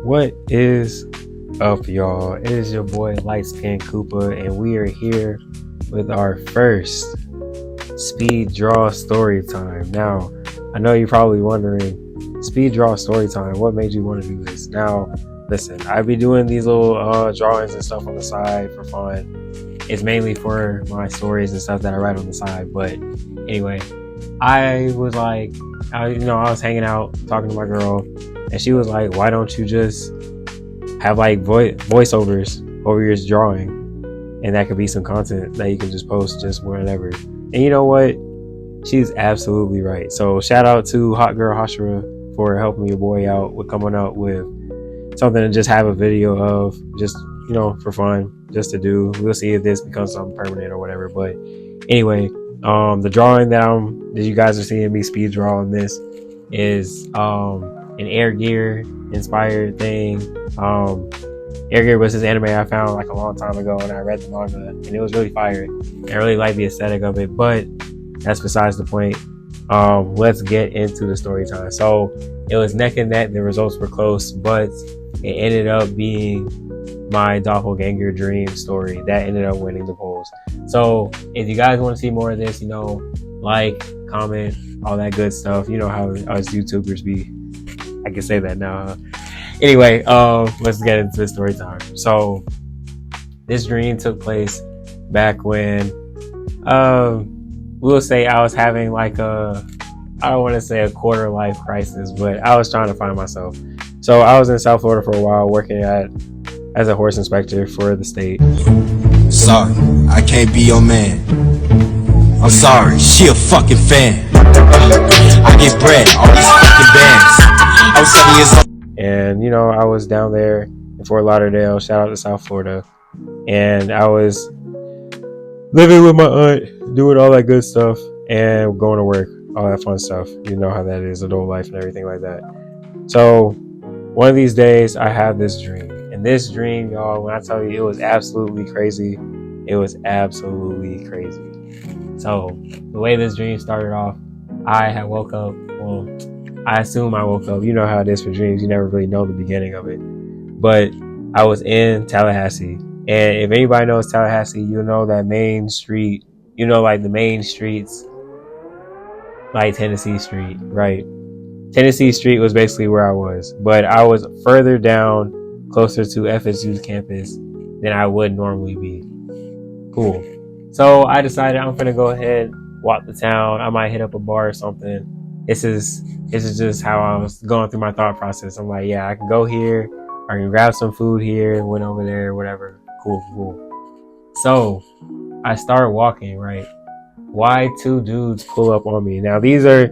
What is up, y'all? It is your boy Light Skin Koopa, and we are here with our first SpeedDraw Storytime. Now, I know you're probably wondering, SpeedDraw Storytime, what made you want to do this? Now, listen, I be doing these little drawings and stuff on the side for fun. It's mainly for my stories and stuff that I write on the side. But anyway, I was like, I was hanging out talking to my girl, and she was like, why don't you just have like voiceovers over your drawing, and that could be some content that you can just post just whenever. And you know what, she's absolutely right. So shout out to Hot Girl Hashira for helping your boy out with coming up with something to just have a video of, just for fun, just to do. We'll see if this becomes something permanent or whatever. But anyway, the drawing that you guys are seeing me speed draw on this is an Air Gear inspired thing. Air Gear was this anime I found like a long time ago, and I read the manga, and it was really fire. I really like the aesthetic of it, but that's besides the point. Let's get into the story time. So it was neck and neck. The results were close, but it ended up being my Doppleganger dream story that ended up winning the polls. So if you guys want to see more of this, like, comment, all that good stuff. You know how us YouTubers be. I can say that now. Anyway, let's get into the story time. So this dream took place back when, we'll say I was having like I don't want to say a quarter life crisis, but I was trying to find myself. So I was in South Florida for a while, working as a horse inspector for the state. Sorry, I can't be your man. I'm sorry, she a fucking fan. I get bread, all these fucking bands. I was 7 years old. And I was down there in Fort Lauderdale, shout out to South Florida, and I was living with my aunt, doing all that good stuff, and going to work, all that fun stuff. You know how that is, adult life and everything like that. So one of these days I have this dream, and this dream, y'all, when I tell you, it was absolutely crazy. It was absolutely crazy. So the way this dream started off, I had woke up, well, I assume I woke up. You know how it is for dreams. You never really know the beginning of it. But I was in Tallahassee. And if anybody knows Tallahassee, you know that main street, like the main streets, like Tennessee Street, right? Tennessee Street was basically where I was. But I was further down, closer to FSU's campus than I would normally be. Cool. So I decided I'm going to go ahead, walk the town. I might hit up a bar or something. This is just how I was going through my thought process. I'm like, yeah, I can go here, I can grab some food here, went over there, whatever. Cool. So I started walking, right? Why two dudes pull up on me? Now these are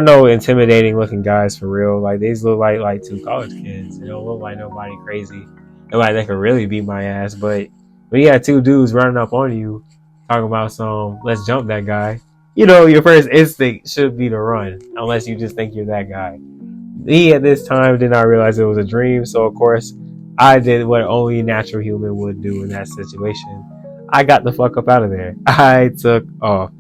no intimidating looking guys for real. Like, these look like two college kids. They don't look like nobody crazy. Nobody that could really beat my ass. But when you got two dudes running up on you, talking about let's jump that guy. Your first instinct should be to run, unless you just think you're that guy. Me at this time did not realize it was a dream, so of course I did what only a natural human would do in that situation. I got the fuck up out of there. I took off.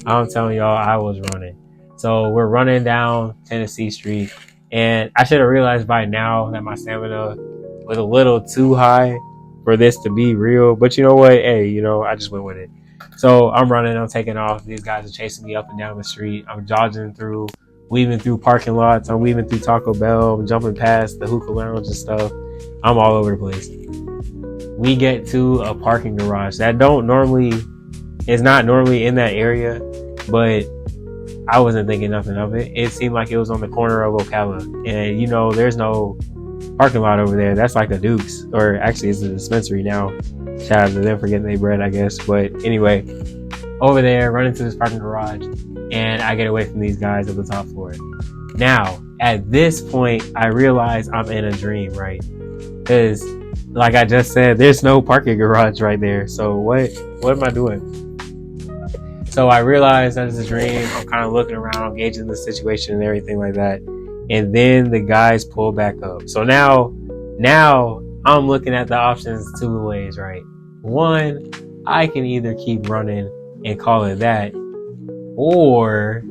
I'm telling y'all, I was running. So we're running down Tennessee Street, and I should have realized by now that my stamina was a little too high for this to be real. But you know what? Hey, I just went with it. So I'm running, I'm taking off. These guys are chasing me up and down the street. I'm dodging through, weaving through parking lots. I'm weaving through Taco Bell. I'm jumping past the hookah lounge and stuff. I'm all over the place. We get to a parking garage that is not normally in that area, but I wasn't thinking nothing of it. It seemed like it was on the corner of Ocala. And there's no parking lot over there. That's like a Duke's, or actually it's a dispensary now. Shout out to them for getting their bread, I guess. But anyway, over there, run into this parking garage, and I get away from these guys at the top floor. Now, at this point, I realize I'm in a dream, right? Because, like I just said, there's no parking garage right there. So what am I doing? So I realize that it's a dream. I'm kind of looking around, gauging the situation and everything like that. And then the guys pull back up. So now I'm looking at the options two ways, right? One, I can either keep running and call it that, or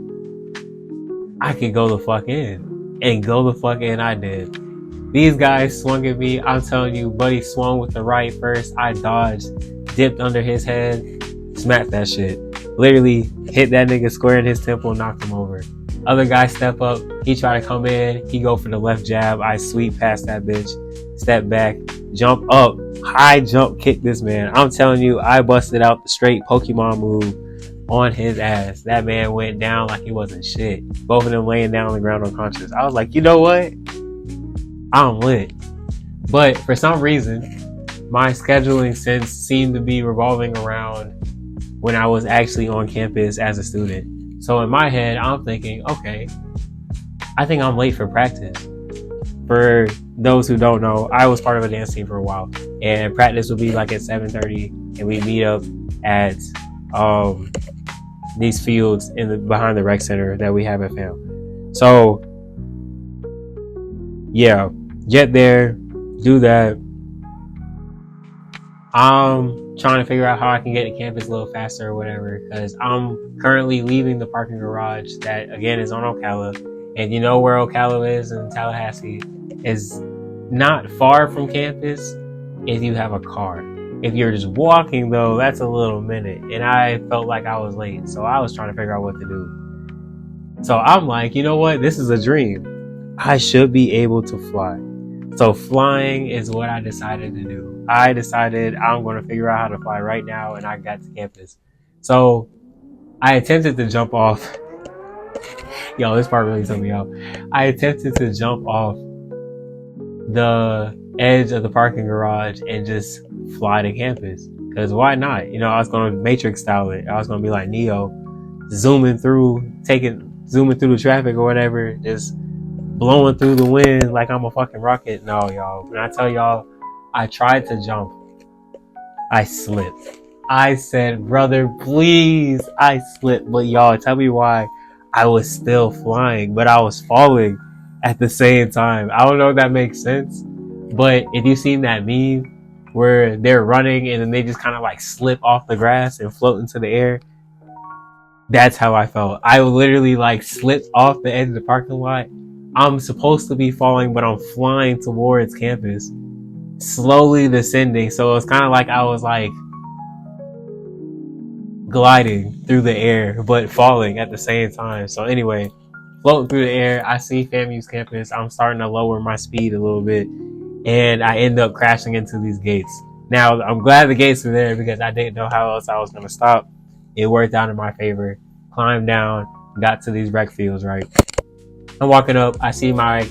I could go the fuck in. And go the fuck in I did. These guys swung at me. I'm telling you, buddy swung with the right first. I dodged, dipped under his head, smacked that shit. Literally hit that nigga square in his temple, knocked him over. Other guy step up. He try to come in. He go for the left jab. I sweep past that bitch. Step back. Jump up. High jump kick this man. I'm telling you, I busted out the straight Pokemon move on his ass. That man went down like he wasn't shit. Both of them laying down on the ground unconscious. I was like, you know what? I'm lit. But for some reason, my scheduling sense seemed to be revolving around when I was actually on campus as a student. So in my head, I'm thinking, okay, I think I'm late for practice. For those who don't know, I was part of a dance team for a while, and practice would be like at 7:30, and we meet up at these fields behind the rec center that we have at FAM. So yeah, get there, do that. I'm trying to figure out how I can get to campus a little faster or whatever, because I'm currently leaving the parking garage that again is on Ocala, and you know where Ocala is in Tallahassee is not far from campus if you have a car. If you're just walking though, that's a little minute, and I felt like I was late, so I was trying to figure out what to do. So I'm like, you know what, this is a dream. I should be able to fly. So flying is what I decided to do. I decided I'm going to figure out how to fly right now, and I got to campus. So I attempted to jump off. Yo, this part really took me out. I attempted to jump off the edge of the parking garage and just fly to campus. Because why not? You know, I was going to Matrix style it. I was going to be like Neo, zooming through the traffic or whatever, just blowing through the wind like I'm a fucking rocket. No, y'all. When I tell y'all, I tried to jump, I slipped. I said, brother, please. I slipped. But y'all, tell me why I was still flying, but I was falling at the same time. I don't know if that makes sense, but if you've seen that meme where they're running and then they just kind of like slip off the grass and float into the air, that's how I felt. I literally like slipped off the edge of the parking lot. I'm supposed to be falling, but I'm flying towards campus, slowly descending. So it's kind of like I was like gliding through the air, but falling at the same time. So anyway, floating through the air, I see FAMU's campus. I'm starting to lower my speed a little bit, and I end up crashing into these gates. Now, I'm glad the gates were there because I didn't know how else I was going to stop. It worked out in my favor. Climbed down, got to these rec fields, right? I'm walking up, I see my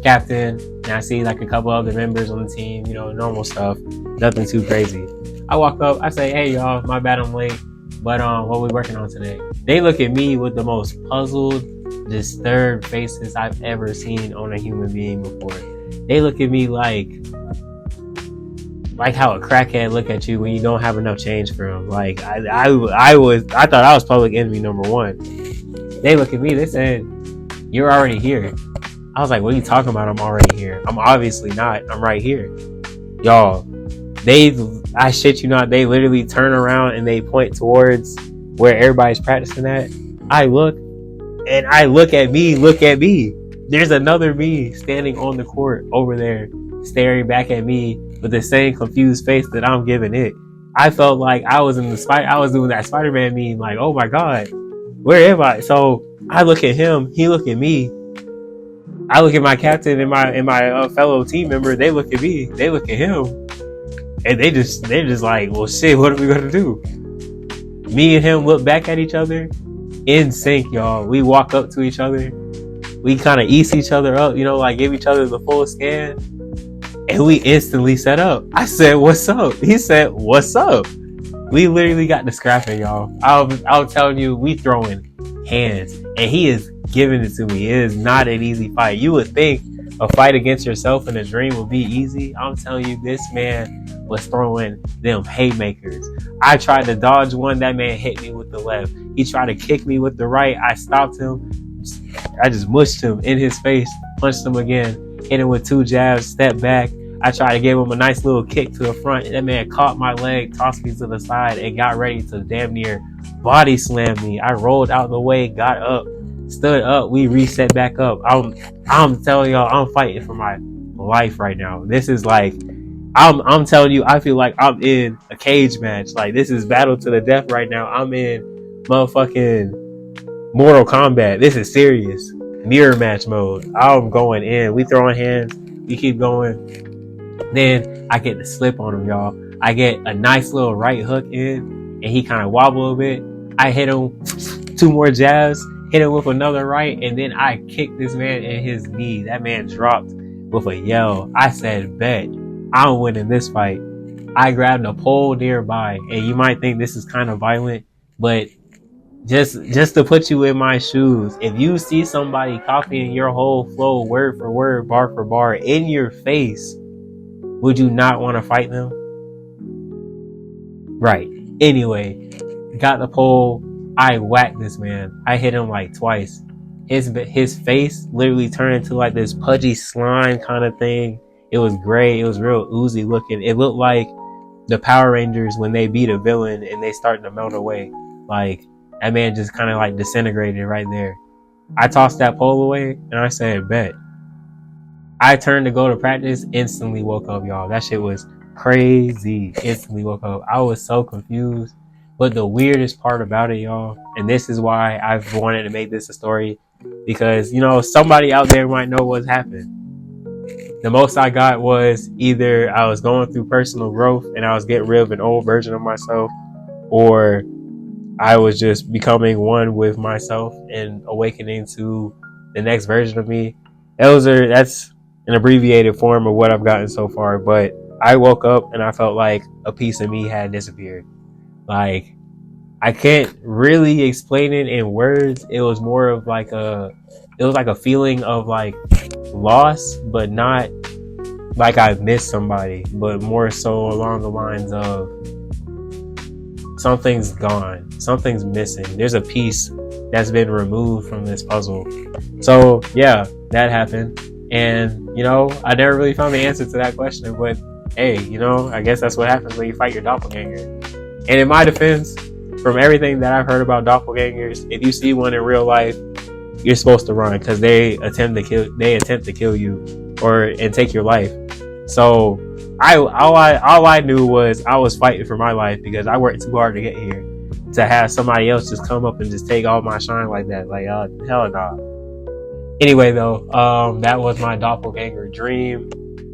captain, and I see like a couple other members on the team, you know, normal stuff, nothing too crazy. I walk up, I say, hey y'all, my bad I'm late, but what we working on today? They look at me with the most puzzled, disturbed faces I've ever seen on a human being before. They look at me like how a crackhead look at you when you don't have enough change for him. Like I thought I was public enemy number one. They look at me, they said, you're already here. I was like, what are you talking about? I'm already here. I'm obviously not. I'm right here. Y'all, I shit you not, they literally turn around and they point towards where everybody's practicing at. I look, and I look at me. There's another me standing on the court over there, staring back at me with the same confused face that I'm giving it. I felt like I was doing that Spider-Man meme, like, oh my God, where am I? So I look at him, he look at me. I look at my captain and my fellow team member. They look at me, they look at him, and they're just like, well, shit, what are we gonna do? Me and him look back at each other, in sync, y'all. We walk up to each other, we kind of ease each other up, you know, like give each other the full scan, and we instantly set up. I said, what's up? He said, what's up? We literally got to scrapping, y'all. I'll tell you, we throwing hands, and he is giving it to me. It is not an easy fight. You would think a fight against yourself in a dream would be easy. I'm telling you, this man was throwing them haymakers. I tried to dodge one. That man hit me with the left. He tried to kick me with the right. I stopped him. I just mushed him in his face, punched him again, hit him with 2 jabs, stepped back. I tried to give him a nice little kick to the front. That man caught my leg, tossed me to the side, and got ready to damn near body slam me. I rolled out the way, got up, stood up, we reset back up. I'm telling y'all, I'm fighting for my life right now. This is like, I'm telling you, I feel like I'm in a cage match. Like, this is battle to the death right now. I'm in motherfucking Mortal Kombat. This is serious. Mirror match mode. I'm going in. We throwing hands. We keep going. Then I get to slip on him, y'all. I get a nice little right hook in, and he kind of wobble a bit. I hit him 2 more jabs, hit him with another right, and then I kicked this man in his knee. That man dropped with a yell. I said, bet, I'm winning this fight. I grabbed a pole nearby, and you might think this is kind of violent, but just to put you in my shoes, if you see somebody copying your whole flow word for word, bar for bar in your face, would you not want to fight them? Right. Anyway, got the pole. I whacked this man. I hit him like twice. His face literally turned into like this pudgy slime kind of thing. It was gray. It was real oozy looking. It looked like the Power Rangers when they beat a villain and they start to melt away. Like, that man just kind of like disintegrated right there. I tossed that pole away and I said, bet. I turned to go to practice, instantly woke up, y'all. That shit was crazy. Instantly woke up. I was so confused. But the weirdest part about it, y'all, and this is why I've wanted to make this a story, because, you know, somebody out there might know what's happened. The most I got was either I was going through personal growth and I was getting rid of an old version of myself, or I was just becoming one with myself and awakening to the next version of me. That's an abbreviated form of what I've gotten so far, but I woke up and I felt like a piece of me had disappeared. Like, I can't really explain it in words. It was more of like a feeling of like loss, but not like I missed somebody, but more so along the lines of something's gone, something's missing. There's a piece that's been removed from this puzzle. So yeah, that happened. And, you know, I never really found the answer to that question, but hey, you know, I guess that's what happens when you fight your doppelganger. And in my defense, from everything that I've heard about doppelgangers, if you see one in real life, you're supposed to run, because they attempt to kill you and take your life. So all I knew was I was fighting for my life, because I worked too hard to get here. To have somebody else just come up and just take all my shine like that, like, hell nah. Anyway, though, that was my doppelganger dream.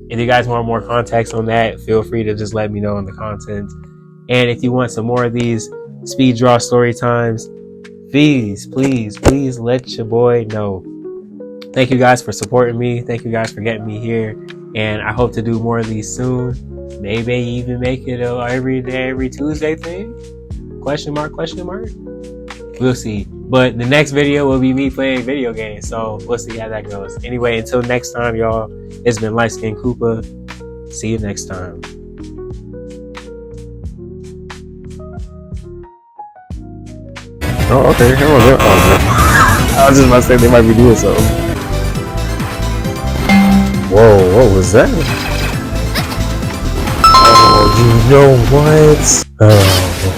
If you guys want more context on that, feel free to just let me know in the comments. And if you want some more of these SpeedDraw story times, please let your boy know. Thank you guys for supporting me. Thank you guys for getting me here. And I hope to do more of these soon. Maybe even make it a every Tuesday thing? Question mark? We'll see. But the next video will be me playing video games. So we'll see how that goes. Anyway, until next time, y'all, it's been Light Skin Koopa. See you next time. Oh, okay. I was just about to say they might be doing something. Whoa, what was that? Oh, you know what? Oh.